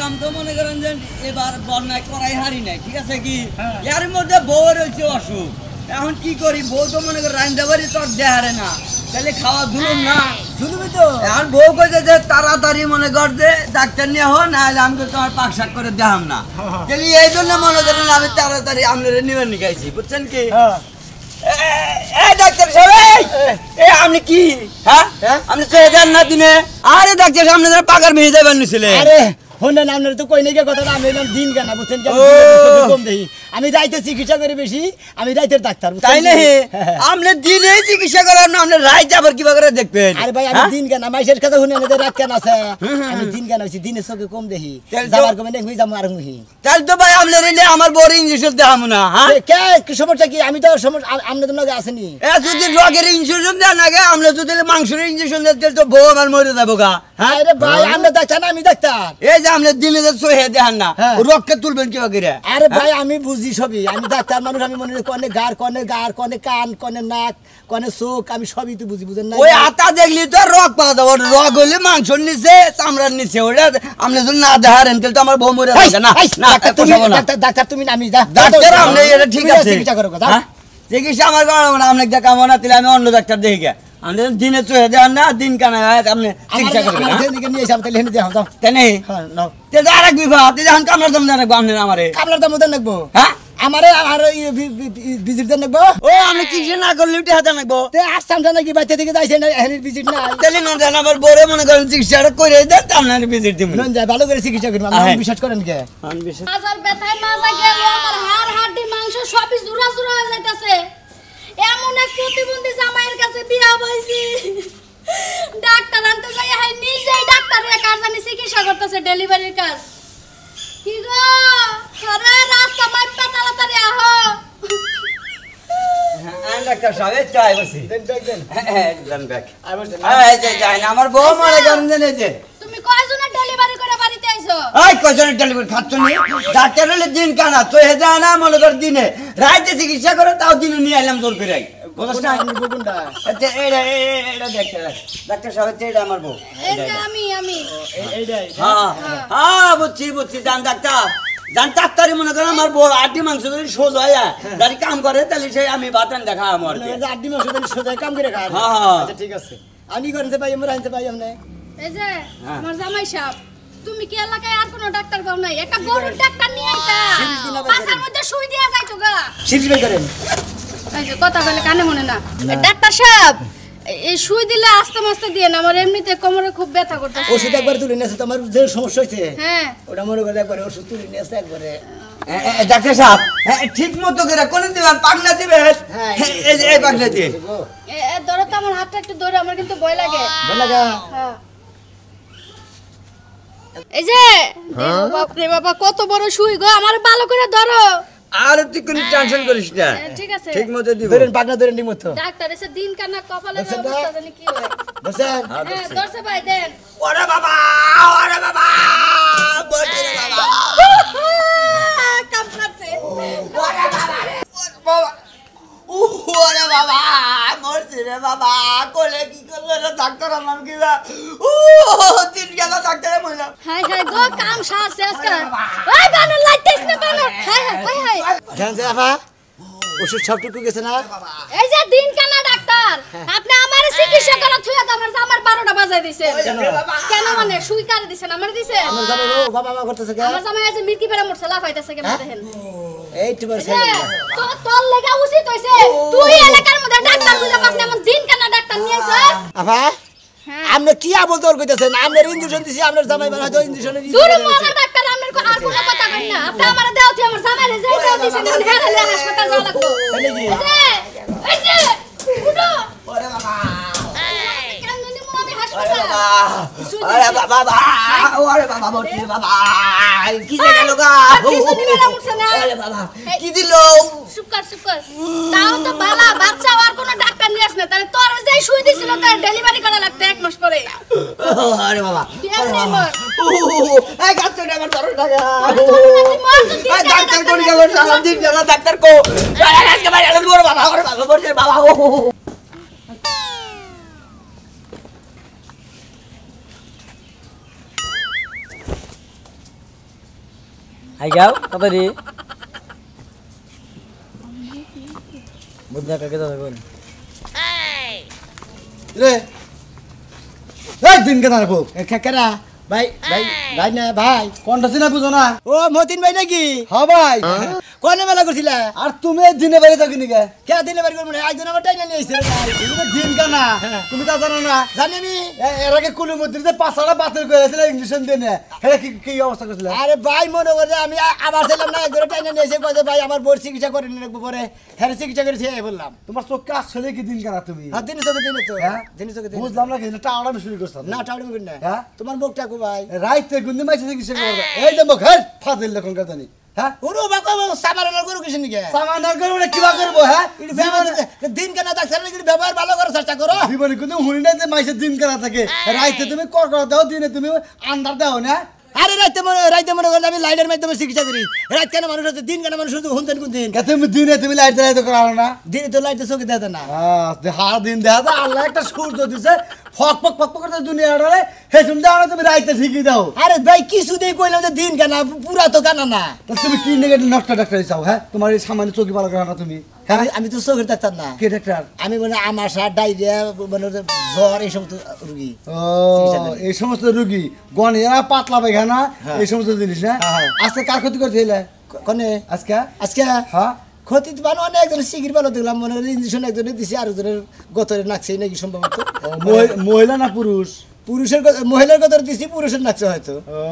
কাম তো মনে করেন যে এবার বন্যায় করাই হারি নাই, ঠিক আছে কি? এর মধ্যে বউ রয়েছে অসুখ, এখন কি করি? বউ তো মনে করেন রান্না বাড়ি তো দেহারে না, তাহলে খাওয়া ধুলুম না, ধুলবি তো। এখন বউ কইছে যে তাড়াতাড়ি মনে কর যে ডাক্তার নিয়ে হো, না হলে আমি তোমার পাক শাক করে দেখাম না। তাহলে এই জন্য মনে করেন আমি তাড়াতাড়ি আপনার নিবে নিকাইছি, বুঝছেন কি? ডাক্তার সাহেব আপনি কি আপনি চলে যান না দিনে? আরে ডাক্তার সাহেব আপনারা পাকার মেয়ে যাবেন নিছিলেন। আরে শুনেন আপনার তো কই নাকি কথা, আমি দিন কেন বুঝছেন, কম দেখি আমি রাইতে চিকিৎসা করি বেশি, আমি রাইতের ডাক্তার, তাই না? আপনি দিনে চিকিৎসা করেন না, আপনি রাইতে আবার কিবা করে দেখবেন? আরে ভাই আমি দিন কেন, মাইশের কথা শুনে রাত কেন আছে, আমি দিন কেন হইছি, দিনের চোখে কম দেখি, যাবার কমে দেখি যাবো আর হুই। তাহলে তো ভাই আপনি রেলে আমার বড় ইনজেকশন দেখাবো না। কি সমস্যা কি? আমি তো সমস্যা আপনাদের লগে আসেনি। যদি রোগের ইনজেকশন দেন আগে, আমরা যদি মাংসের ইনজেকশন দেন তাহলে তো বউ আমার মরে যাবো গা। হ্যাঁ রে ভাই, আপনি ডাক্তার না আমি ডাক্তার। এই যে আপনি দিনে যে সহে দেখান না, রক্ত তুলবেন কিবা করে? আরে ভাই আমি বুঝি সবই, আমি ডাক্তার মানুষ, আমি মনে করি কনে গাড়, কনে কান, কনে নাক, কনে চোখ, আমি সবই তো বুঝি, বুঝেন না? ওই আতা দেখলি তো রগ পাওয়া যাবো, রগ হইলে মাংসর নিচে চামড়ার নিচে, ওটা আপনি যদি না দেখারেন তাহলে তো আমার বউ মরে যাবে না। ডাক্তার তুমি আমি ডাক্তার, আপনি এটা ঠিক আছে চিকিৎসা করো, চিকিৎসা আমার আপনাকে দেখাবো না, তাহলে আমি অন্য ডাক্তার দেখি গে। আমাদের দিনে চলে যান না, দিন কানা আপনি চিকিৎসা করবেন, নিয়ে যাবো তাহলে দেখো যাও, তাই নেই? আর এক বিভাগ এখন কামলার দাম দেন রাখবো, আপনার আমারে কামলার দাম দেন রাখবো? হ্যাঁ আমারে আর ভিজিট দেন রাখবো। ও আমি চিকিৎসা না করলে উঠে হাতে রাখবো, আসতামটা নাকি বাচ্চা থেকে যাইছে না, এখানে ভিজিট না তাহলে না জান আমার বড় মনে করেন চিকিৎসাটা করে দেন, আপনার ভিজিট দিব না, যায় ভালো করে চিকিৎসা করবেন। আপনি বিশ্বাস করেন কে? আমি বিশ্বাস মাজার ব্যথায় মাজা গেল, আমার হাড় হাড্ডি মাংস সবই জুরা জুরা হয়ে যাইতাছে। এমন এক প্রতিবন্ধী জামাইয়ের কাছে বিয়া হইছি, ডাক্তার আনতে যাই হাই নিজেই ডাক্তারের কাজ জানি চিকিৎসা করতেছে, ডেলিভারির কাজ। কি গো আরে রাস্তা মাইপা তাড়াতাড়ি আহো। হ্যাঁ ডাক্তার সাহেব চাই বসি দেন হ্যাঁ দেন ব্যাক আই বসেন। এই যে যাই না আমার বউ মারা গেলেন জানেন? এই যে তুমি কয়জনের ডেলিভারি করে বাড়িতে আইছো? এই কয়জনের ডেলিভারি খাচ্ছ নি? ডাক্তার হলে দিন কানা তো হে যায় না, মনে কর দিনে রাইতে চিকিৎসা করে, তাও দিনে নিয়ে আইলাম জোর করে। বুঝছ না আপনি কোনটা? আচ্ছা এটা ডাক্তার সাহেব এটা আমার বউ, এই যে আমি এইটাই। হ্যাঁ হ্যাঁ বুঝছি জান ডাক্তার, জান ডাক্তারই মনে করেন আমার বউ আড্ডি মাংস যদি সোজ হয় যদি কাম করে, তাহলে সেই আমি বাতান দেখা আমার আড্ডি মাংস যদি সোজ হয় কাম করে খায়। হ্যাঁ আচ্ছা ঠিক আছে, আমি করতে পাই, আমরা আনতে পাই। আপনি এই যে আমার জামাই সাহেব, তুমি কি এলাকায় আর কোনো ডাক্তার পাও নাই? একটা গরুর ডাক্তার নিয়ে আইতা, পাছার মধ্যে সুই দিয়া যাইতো গা। সিরিজ করেন এই যে কথা বলে কানে মনে না। ডাক্তার সাহেব এই সুই দিলে আস্তে আস্তে দিয়ে না, আমার এমনিতে কোমরে খুব ব্যথা করতেছে। ওষুধ একবার তুলে নিয়েছে, তোমার যে সমস্যা হইছে হ্যাঁ ওটা মনে করে একবার ওষুধ তুলে নিয়েছে একবারে। ডাক্তার সাহেব ঠিক মতো করে কোন দিবেন? পাগলা দিবেন? হ্যাঁ এই যে এই পাগলা দিয়ে ধরো তো, আমার হাতটা একটু ধরে, আমার কিন্তু ভয় লাগে। ভয় লাগে? হ্যাঁ এই যে বাপরে বাবা কত বড় সুই গো, আমার ভালো করে ধরো। আর তুই কোন টেনশন করিস না, ঠিক আছে ঠিক মতো দিব। ধরেন পাগলা ধরেন ঠিক মতো। ডাক্তার এসে দিন কানা কপালে অবস্থা জানি কি হয়। বসেন হ্যাঁ ধরছে ভাই দেন। ওরে বাবা বলতে রে বাবা কাম করছে। ওরে বাবা ওরে বাবা মরছে রে বাবা, কোলে কি করলো রে ডাক্তার? আমার কি তিন গেল ডাক্তারে মহিলা। হাই হাই গো কাম সারছে আজকে। ওই বানর লাইতেছ না বানর। হাই হাই হাই জান বাবা ওষুধ সবটুকু গেছে না? এই যে দিন কানা ডাক্তার, আপনি আমারে চিকিৎসা করা থুয়া তো আমার 12টা বাজায় দিছেন কেন? মানে সুই কারে দিছেন? আমার দিছেন? আমার জামাই ও বাবা মা করতেছে কেন? আমার জামাই আছে মির্কি পেরা মরছে, লাফাইতাছে কেন দেখেন? এই তোমার ছেলে তো তোর লাগা উচিত হইছে, তুই এলাকার মধ্যে ডাক্তার খুঁজে পাস না, এমন দিন কানা ডাক্তার নিয়ে আইছস। আপা আপনি কি আবল তোর কইতাছেন? আপনার ইনজেকশন দিছি, আপনার জামাই মারা তো ইনজেকশন দিছি। দূর মারা ডাক্তার আপনার আর কোনো কথা কই না, আপনি আমারে দাও তুই আমার জামাইরে যাই দাও দিছেন, এখন হেরালে হাসপাতাল যাওয়া লাগবে। এই যে উঠো। ওরে বাবা কেন নিনি মো আমি হাসপাতাল? আরে বাবা ওরে বাবা বটি বাবা কি যে গেল গা? কিছু দিবে না মুছে না। আরে বাবা কি দিলো? শুকর তাও তো বালা বাচ্চা আর কোন ডাক্তার নিয়ে আসনা, তাহলে তোর যেই সুই দিছিল তার ডেলিভারি করা লাগতে 1 মাস পরে। আরে বাবা এই গাছটা আমার ধরো টাকা এই ডাক্তার কোন গেল? সারা দিন গেল ডাক্তার কো আজকে বাইরে আলো ওরে বাবা বলছে বাবা আই গাও তাড়াতাড়ি বুদ্ধা কাকে দাও কোন রে এই দিন কেন রাখো কেরা ভাই ভাই ভাই না ভাই কোনটা চিনা বুঝো না ও মতিন ভাই নাকি হ্যাঁ ভাই কোনে মেলা করছিলা আর তুমি দিনে বাইরে থাকি নি কে কে দিনে বাড়ি করব না আইজন আমার টাইনা নিয়ে আইছে তুমি দিন কেনা তুমি তা জানো না জানি আমি এর আগে কুলের মধ্যে যে পাঁচটা বাতিল করেছিল ইংলিশ দিয়ে হেরা কি কি অবস্থা করছিল আরে ভাই মনে করে আমি আবার ছিলাম না একজন টাইনা নিয়ে এসে কয় যে ভাই আমার বোর চিকিৎসা করে নিয়ে রাখবো পরে হ্যাঁ চিকিৎসা করেছি এই বললাম তোমার চোখে আসলে কি দিন কেনা তুমি হ্যাঁ দিনে চোখে দিনে তো হ্যাঁ? দিনে চোখে দিনে বুঝলাম না কিন্তু টাওয়াটা শুরু করছ না টাউনি মুখ না হ্যাঁ? তোমার মুখটা কো ভাই রাইতে গুন্দি মাইছে চিকিৎসা করবে এই যে মুখ হ্যাঁ ফাজিল দেখুন জানি হ্যাঁ ওরো বাবা সাবারানার করো কিছু নাকি সামানার করবে কিবা করবো হ্যাঁ দিন কেন ডাক্তার নাকি ব্যবহার ভালো করে চেষ্টা করো জীবনে কিন্তু হুনি না যে মাইছে দিন কেনা থাকে রাইতে তুমি কর দাও দিনে তুমি আন্দার দাও না আরে রাইতে মনে করে আমি লাইটের মাধ্যমে চিকিৎসা করি রাত কেন মানুষ হচ্ছে দিন কেন মানুষ শুধু হুনতেন কোন দিন তুমি দিনে তুমি লাইট জ্বালাইতে করাও না দিনে তো লাইটে চোখে দেয় না হার দিন দেখা যায় আল্লাহ একটা সূর্য দিছে ফক ফক ফক ফক করে দুনিয়াটারে হে তুমি দাও না তুমি রাইতে ঠিকই দাও আরে ভাই কিছু দিয়ে কইলাম যে দিন কেন পুরা তো কেন না তা তুমি কি নেগেটিভ নকটা ডাক্তার চাও হ্যাঁ তোমার এই সামান্য চোখি ভালো করে না তুমি হ্যাঁ আমি তো চোখের ডাক্তার না কে ডাক্তার আমি মানে আমাশা ডায়রিয়া মানে জ্বর এই সমস্ত রুগী ও এই সমস্ত রোগী গনিয়া পাতলা পায়খানা এই সমস্ত জিনিস না হ্যাঁ। আজকে কার ক্ষতি করতে এলে কনে আজকে আজকে হ্যাঁ ক্ষতি তো মানে অনেক একজন শিগির ভালো দেখলাম মনে হয় ইঞ্জেকশন একজনের দিছি আর একজনের গতরে নাকছে নাকি সম্ভবত মহিলা না পুরুষ পুরুষের মহিলার গতরে দিছি পুরুষের নাকছে হয়তো ও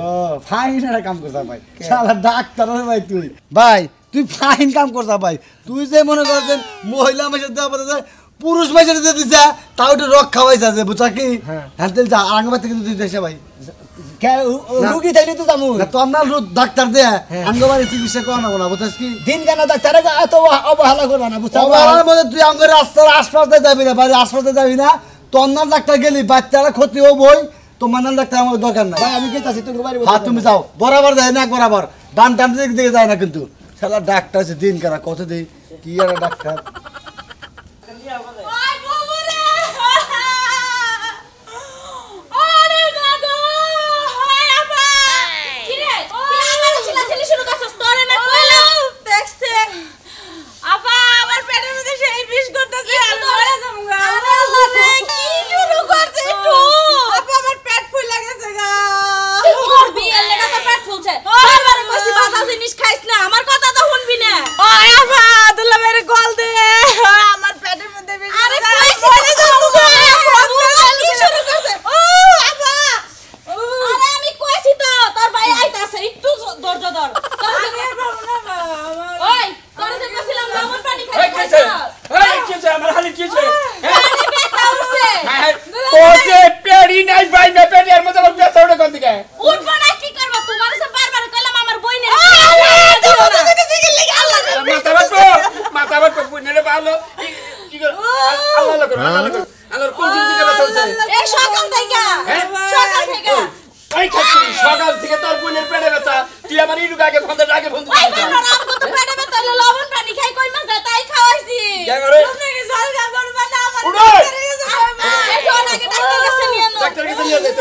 ফাইন একটা কাম করছা ভাই শালা ডাক্তার ভাই তুই ভাই তুই ফাইন কাম করছা ভাই তুই যে মনে করছেন মহিলা মাসের দেওয়া বলতে পুরুষ মাসের দিয়ে দিছা তাও একটু রক খাওয়াইছে আছে বুঝা কি হ্যাঁ তেল যা আরাঙ্গবাদ থেকে তুই দিয়েছে ভাই রুগী থাকলে তো যাবো না তোর না ডাক্তার দে আঙ্গবাড়ি চিকিৎসা করা না বুঝাস কি দিন কেন ডাক্তার এত অবহেলা করবা না বুঝতে অবহেলার মধ্যে তুই আমার রাস্তার আশপাশে যাবি না বাড়ির আশপাশে যাবি না তোর নাম ডাক্তার গেলি বাচ্চারা ক্ষতি হবই তোমার নাম ডাক্তার আমার দরকার নাই ভাই আমি গেছি তুমি বাড়ি হ্যাঁ তুমি যাও বরাবর যায় না বরাবর ডান ডান দিকে যায় না কিন্তু শালা ডাক্তার আছে দিন কারা কত দেই কি আর ডাক্তার সকাল থেকে তোর বোনের পেটে ব্যথা তুই আমার ইরুক আগে ফোন আগে ফোন পেটে ব্যথা লবণ পানি খাই কই মাছ তাই খাওয়াইছি তুমি জল গা করবা না আমার ডাক্তার কাছে নিয়ে যাই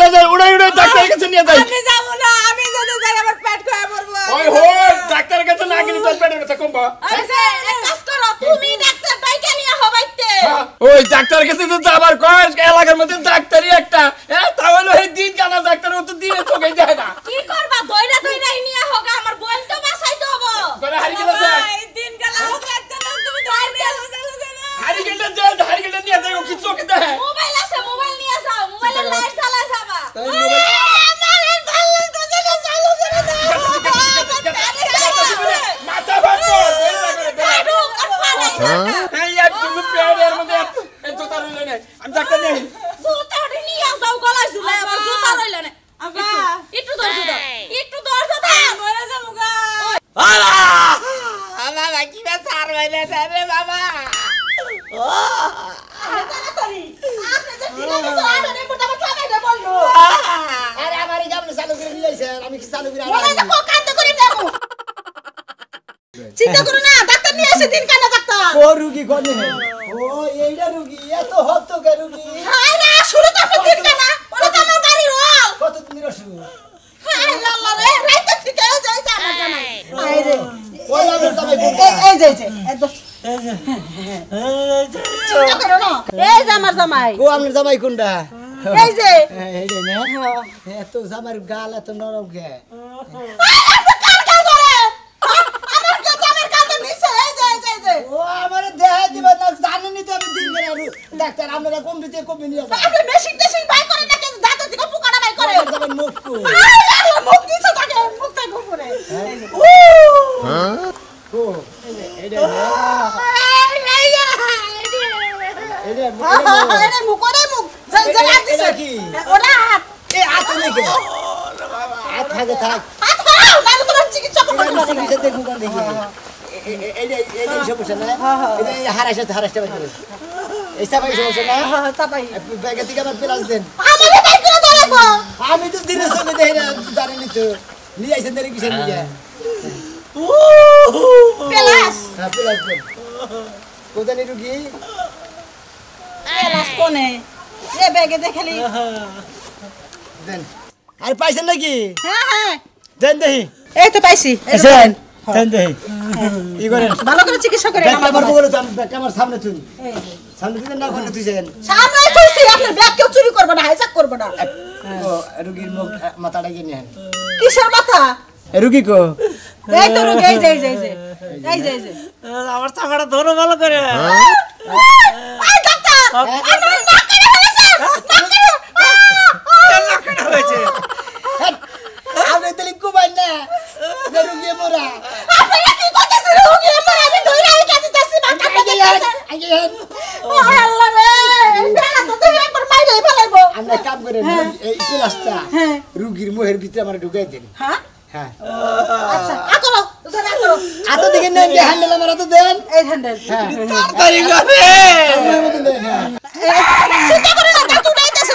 দর উড়াই ডাক্তার কাছে নিয়ে যাই আমি যাব না আমি যদি যাই আমার পেট খায় মরবো ওই হোই ডাক্তার কাছে না গেলে তোর পেটে ব্যথা কমবা আরে এক কাজ করো তুমি ডাক্তার ডাইকা নিয়ে হবাইতে ওই ডাক্তার কাছে তো যাবার কয় এলাকার মধ্যে ডাক্তারই একটা তাহলে এই দিন কানা ডাক্তার ও তো দিনে চোখে যায় না কি করবা দইরা নিয়ে হোগা আমার বোন তো বাসাইতে হবো করে হারি গেছে এই দিন গেলা হোক একটা না তুমি দইরা হারি গেলে নিয়ে যাই ও কি চোখে দেখে মোবাইল আছে মোবাইল নিয়ে যাও মোবাইলে লাইট চালা যাবা আমার ভালো তো যেটা চালু করে দাও মাথা ভাঙো এই এক তুমি পেয়ারের মধ্যে এত তার হইল না আমি ডাক্তার নেই জুতা নিয়ে যাও গলায় ঝুলাই আমার জুতা রইল না আবা একটু ধরছো দাও মরে যাবো গা বাবা কি বা সার হইলে রে বাবা আরে আমার এই গামনে চালু করে দিয়েছে আমি কি চালু করে চিন্তা করো না ডাক্তার নিয়ে এসে দিন কানা ডাক্তার ও রুগী কোনে ও এইটা রুগী এত হতো কে রুগী হায় না শুরু তো আপনি দিন কানা ওটা তো আমার বাড়ির ওয়াল কত দিনের অসুখ হায় আল্লাহ রে রাইতে ঠিক হয়ে যায় এই যে চিন্তা করো না এই যে আমার জামাই ও আপনার জামাই কোনটা এই যে এইটা না এত জামার গাল এত নরম কে ও আমারে দেখাই দিবা না জানেনই তো আমি দিন গেলাম ডাক্তার আপনারা কম দিতে কম নিয়ে যাবেন আপনি মেশিন টেশিন বাই করেন না কেন দাঁত থেকে পোকাটা বাই করে যাবেন মুখ কো মুখ দিছে তাকে মুখ থেকে উপরে ও এইটা না এইটা আরে মুখ করে মুখ জল জল হাত দিছে কি ওটা হাত এই হাত নাকি হাত থাকে থাক হাত খাও না তোমার চিকিৎসা করতে আমি হবে চিকিৎসা দেখুন কোন দেখি এই সমস্যা না এই হারাসটা বাই করে এই সবাই সমস্যা না চাপাই ব্যাগে থেকে আবার প্লাস দেন আমারে বাই করে দাও লাগবো আমি তো দিনের সঙ্গে দেখি না জানেনি তো নিয়ে আইছেন দেরি কিসের নিয়ে পেলাস হ্যাঁ প্লাস দেন কোদানি রুগী পেলাস কোনে এ ব্যাগে দেখালি দেন আর পাইছেন নাকি হ্যাঁ দেন দেখি এই তো পাইছি দেন দেন দেখি ই করেন ভালো করে চিকিৎসা করে ব্যাগটা আমার বলে তো আমি ব্যাগটা আমার সামনে তুই সামনে দিবেন না ওখানে তুইছেন সামনে তুইছি আপনার ব্যাগ কেউ চুরি করবে না হাইজাক করবে না ও রুগীর মুখ মাথাটা গিয়ে নেন কিসের মাথা রুগী কো এই তো রোগ এই যে আমার চাকাটা ধরো ভালো করে এই ডাক্তার আমার নাক কেটে ফেলেছে আপনি তাহলে কুমার না রুগী মোরা আপনারা কি করতেছেন রোগী আমার আমি ধরে আই কাছে যাচ্ছি মাথা ফেটে ও আল্লাহ রে বেলা তো তুই একবার মাইরে ফেলাইবো আমরা কাম করেন এই ক্লাসটা রুগীর মুখের ভিতরে আমরা ঢুকাই দেন হ্যাঁ হ্যাঁ আচ্ছা আকরো জোরে আকরো আতো দেখেন না যে হ্যান্ডেল আমার আতো দেন এই হ্যান্ডেল তাড়াতাড়ি করে আমার মতো দেন হ্যাঁ চিন্তা করে না দাঁত উঠাইতেছে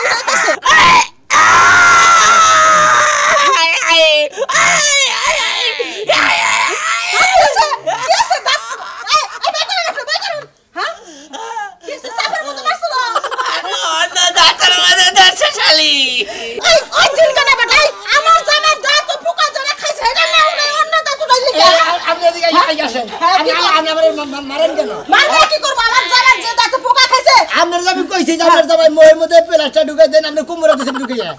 আপনি এদিকে আসেন আপনি আমার মারেন কেন আপনার আমি কইছি যে আপনার জামাই মোহের মধ্যে প্লাস্টার ঢুকাই দেন আপনি কুমড়া দিছেন ঢুকাইয়া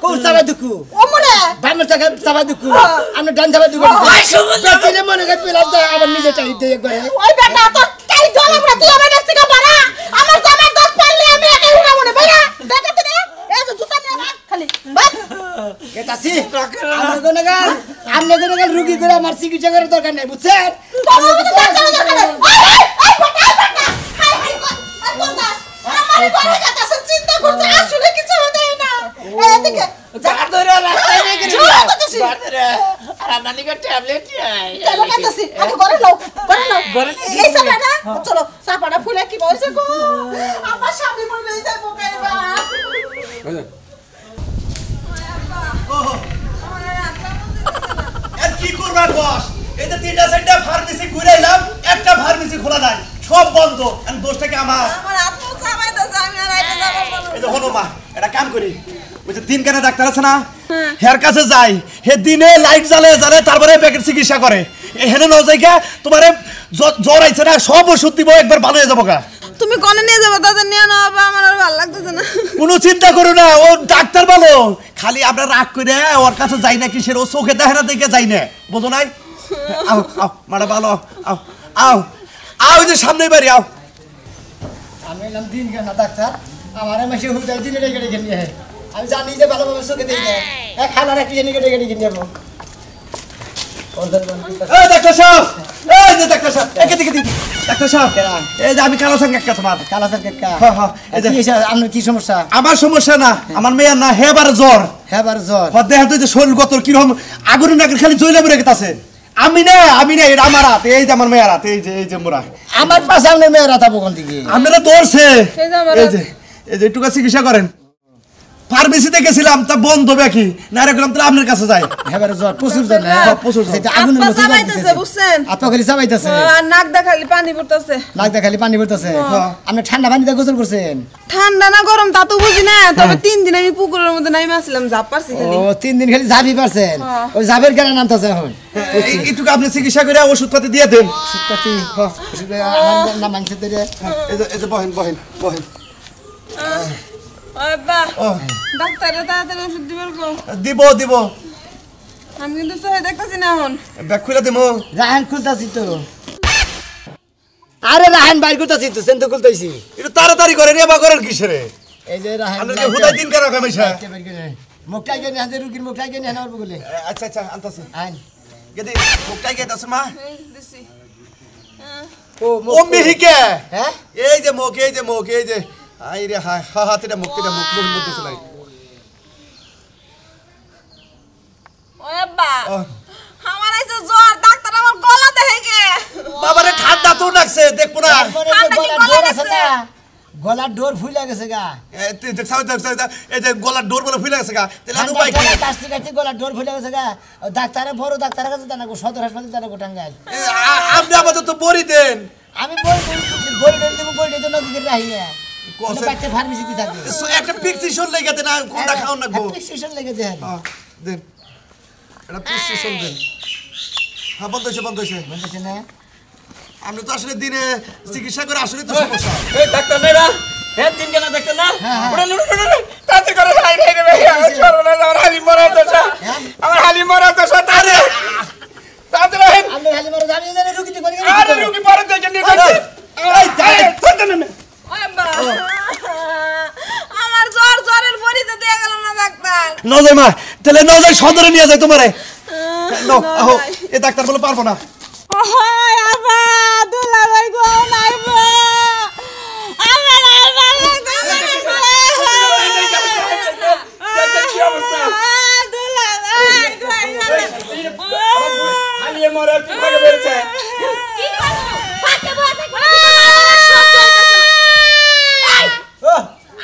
কোন চাবাই দুকু বামের চাবাই দুকু আপনি ডান চাবাই দুকু দিছেন মনে করে প্লাস্টার আবার নিজে চাই দিয়ে একবারে কেতাছি আপনি কোন রুগী করে আমার চিকিৎসা করার দরকার নাই বুঝছেন চিন্তা করছে আসলে কিছু হতে না এদিকে চলো চাপাটা ফুলে কি বলছে গো আমার স্বামী মরে যাবো কি করবা বস এই যে তিনটা চারটা ফার্মেসি ঘুরে এলাম একটা ফার্মেসি খোলা নাই সব বন্ধ আমি দোষটাকে আমার এই যে হলো মা এটা কাম করি ওই যে দিন কেনা ডাক্তার আছে না হের কাছে যাই হে দিনে লাইট জ্বালে তারপরে পেটের চিকিৎসা করে এখানে ন জায়গা তোমার জ্বর আইছে না সব ওষুধ দিব একবার ভালো হয়ে যাবো গা তুমি কোনে নিয়ে যাবে দাদা নিয়ে নাও আমার আর ভালো লাগতেছে না কোনো চিন্তা করো না ও ডাক্তার ভালো খালি আমরা রাগ করে ওর কাছে যাই না কিসের ও চোখে দেখে না দেখে যাই না বোঝো নাই আও আও মারা ভালো আও আও আও যে সামনে বাড়ি আও আমি নাম দিন কেন ডাক্তার আমার মাসে হুদাই দিনে রেখে রেখে নিয়ে আমি জানি যে ভালোভাবে চোখে দিই না খালা রাখি জানি রেখে রেখে নিয়ে যাবো এই ডাক্তার সাহেব এই যে ডাক্তার সাহেব একে দিকে দিকে ডাক্তার সাহেব এই যে আমি কালো সঙ্গে একটা তোমার কালাসার কেকা হ্যাঁ হ্যাঁ এই যে আপনার কি সমস্যা আমার সমস্যা না আমার মেয়ের না হেবার জ্বর হ্যাঁ বার জ্বর দেখা তুই যে শরীর গত কিরকম আগুন নাকের খালি জ্বলে বেড়ে গেছে আমি না এটা আমার হাত এই যে আমার মেয়ের হাত এই যে মোরা আমার পাশে আপনার মেয়েরা থাকবো কোন দিকে আপনারা দৌড়ছে এই যে একটু চিকিৎসা করেন ফার্মেসিতে গেছিলাম তা বন্ধ বাকি না রে গেলাম তাহলে আপনার কাছে যাই এবারে জ্বর প্রচুর জ্বর না প্রচুর জ্বর। সেটা আগুনের মতো চাবাইতেছে বুঝছেন আপা খালি চাবাইতেছে নাক দা খালি পানি পড়তেছে নাক দিয়ে খালি পানি পড়তেছে আপনি ঠান্ডা পানিতে গোসল করছেন ঠান্ডা না গরম তা তো বুঝি না তবে 3 দিন আমি পুকুরের মধ্যে নাইমে আসলাম ঝাপ পারছি খালি ও 3 দিন খালি ঝাঁপি পারছেন ওই ঝাপের কেন নামতেছে এখন একটু আপনি চিকিৎসা করে ওষুধপাতি দিয়ে দেন সুতপাতি আমার নাম মানছে তো রে এই যে বহেন বহেন বহেন আব্বা ডাক্তারে তাড়াতাড়ি ওষুধ দিবার কো দিব দিব আমি কিন্তু সহায় দেখতাছি না এখন ব্যাগ খুলে দেবো রাহান খুলতাছি তো আরে রাহান বাইর করতাছি তো সেন তো খুলতাইছি একটু তাড়াতাড়ি করে রে বা করেন কিসের এই যে রাহান আপনাকে হুদাই দিন কেন কামাইছা মুখটাই কেন হাতে রুগীর মুখটাই কেন হানার বলে আচ্ছা আচ্ছা আনতাছি আইন গেদি মুখটাই কে দাস মা এই দিছি ও মিহিকে হ্যাঁ এই যে মুখ এই যে আই রে হায় হা হাতেটা মুখ মধ্যে চলাই ও আব্বা আমার আইছে জ্বর ডাক্তার আমার গলা দেখে বাবারে ঠান্ডা তো লাগছে দেখবো না গলার ডোর ফুলে গেছে গা এই যে গলার ডোর বলে ফুলে গেছে গা তাহলে উপায় কি কাশতে কাশতে গলার ডোর ফুলে গেছে গা ডাক্তারে বড় ডাক্তারের কাছে জানাবো সদর হাসপাতালে জানাবো টাঙ্গাইল আপনি আমাদের তো বড়ি দেন আমি বই দেবো বই দিয়ে নদীতে রাহি না বাচ্চা ফার্মেসিতে থাকবে একটা প্রেসক্রিপশন লেগে দেন কোনটা খাও না গো প্রেসক্রিপশন লেগে দেন দেন একটা প্রেসক্রিপশন দেন হ্যাঁ বন্ধ হয়েছে বলতেছে না আপনি তো আসলে দিনে চিকিৎসা করে আসলে তো সমস্যা এই ডাক্তার নেরা হ্যাঁ দিন কেন দেখতে না ওরে তাতে করে হাই রে ভাই আমার সর্বনাশ আমার হালি মরা দশা আমার হালি মরা দশা তারে তাতে রহেন আপনি খালি মারো জানি জানি রুগীতে করে আরে রুগী পরে দেখে নিয়ে যাচ্ছে এই যাই তোতে না ও আব্বা আমার জ্বরের বড়িতে দেয়া গেল না ডাক্তার নজয় মা তাহলে নজয় সদরে নিয়ে যায় তোমারে নো আহো এ ডাক্তার বলে পারবো না ওই আব্বা দুলা ভাই গো নাইবা আমার আর ভালো লাগে কি অবস্থা দুলা ভাই গো হালি মরা কি ভাগে বেরছে কি করছো ফাঁকে বসে থাকো এই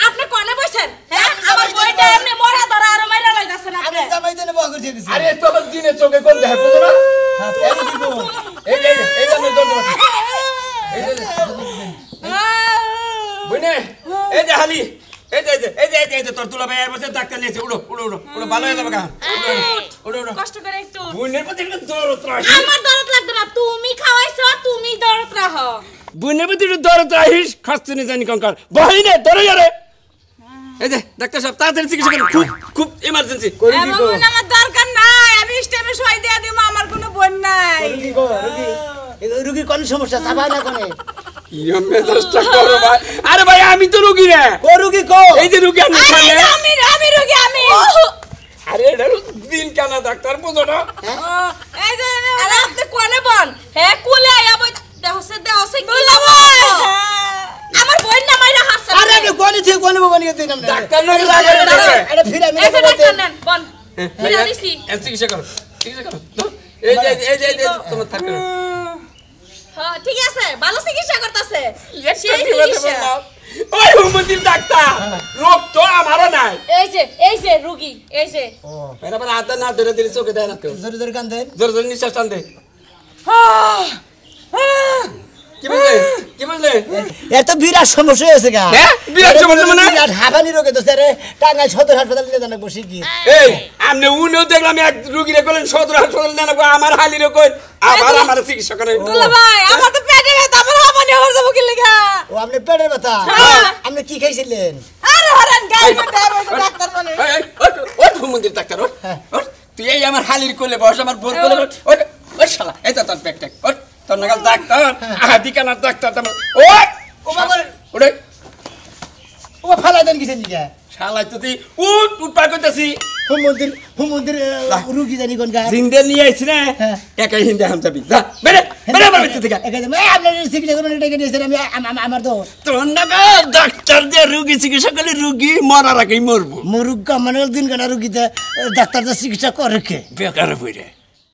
আপনি কোনে বসেন হ্যাঁ আমার বইটা এমনি মরা ধরা আর মাইরা লাগাছেন আপনি জামাই দেনে বহ করে দিয়েছে আরে তো দিনে চোখে কোন দেখে বুঝো না এই আমি দৌড় বুঝনে এই যে হালি এই যে তোর তুলা ভাই বসে ডাক্তার নিয়েছে উড়ো ভালো হয়ে যাবে গা উড়ো কষ্ট করে একটু বুনের প্রতি একটু দরদ রাখিস আমার দরদ লাগবে না তুমি খাওয়াইছো তুমি দরদ রাখো বুনের প্রতি একটু দরদ রাখিস খাচ্ছে না জানি কঙ্কাল বহিনে ধরে যারে এই যে ডাক্তার সাহেব তাড়াতাড়ি চিকিৎসা করুন খুব ইমার্জেন্সি এমন আমার দরকার নাই আমি স্টেমে সই দিয়ে দিব আমার কোনো বোন নাই রুগী কোন সমস্যা চাবাই না কোনে ইয়মে চেষ্টা করো ভাই আরে ভাই আমি তো রোগী না ও রুগী কো এই যে রোগী আমি সামনে আমি রোগী আমি আরে এটা দিন কেন ডাক্তার বুঝো না এই যে আরে আপনি কোনে বল হে কুলে আয়া বই দেহসে কি আমার বই না মাইরা হাসছে আরে আপনি কোনে বগনি দিন আমরা ডাক্তার নয় লাগে আরে ফিরে আমি এই যে ডাক্তার নেন বল ফিরা দিছি চিকিৎসা করো এই যে তোমার থাকে হ্যাঁ ঠিক আছে ভালো চিকিৎসা করতেছে সেই চিকিৎসা ওই হুমদিন ডাক্তার রোগ তো আমারও নাই এই যে রোগী এই যে এরা বড় হাত না ধরে দিলে চোখে দেয় না কেউ জোরে জোরে কান দেন জোরে জোরে নিঃশ্বাস টান দে কি বুঝলে এত বিরাট সমস্যা হয়েছে গা হ্যাঁ বিরাট সমস্যা মানে বিরাট হাঁপানি রোগে তো স্যার টাঙ্গাইল সদর হাসপাতালে নিয়ে জানা বসে কি এই আপনি উনিও দেখলাম এক রুগীরে কইলেন সদর হাসপাতাল নেন আমার হালিরে কই আবার আমার চিকিৎসা করে দুলা ভাই আমার তো পেটে ব্যথা আমার হামানি হওয়ার যাবো কি লাগা ও আপনি পেটের ব্যথা আপনি কি খাইছিলেন আরে হরেন গাই মধ্যে ডাক্তার বলে ওই হুমদিন ডাক্তার ওই তুই এই আমার হালির কোলে বস আমার বোর কোলে বস ওই শালা এই তো তোর পেট ওই তোর নাগাল ডাক্তার দিকানার ডাক্তার তোমার ওই ও বাবা ওরে ও ফালাই দেন কিসের দিকে শালা তুই উঠ পার করতেছি হুমন্দির রুগী জানি কোন গা জিন্দে নিয়ে আইছি না একাই হিন্দে হাম যাবি যা বেরে আমার ভিতর থেকে আপনার চিকিৎসা করবেন এটাকে নিয়েছেন আমি আমার তো তোর নাগাল ডাক্তার যে রুগী চিকিৎসা করলে রুগী মরার আগেই মরবো মরুক মানে দিন কানা রুগীতে ডাক্তার চিকিৎসা করে কে বেকার হয়ে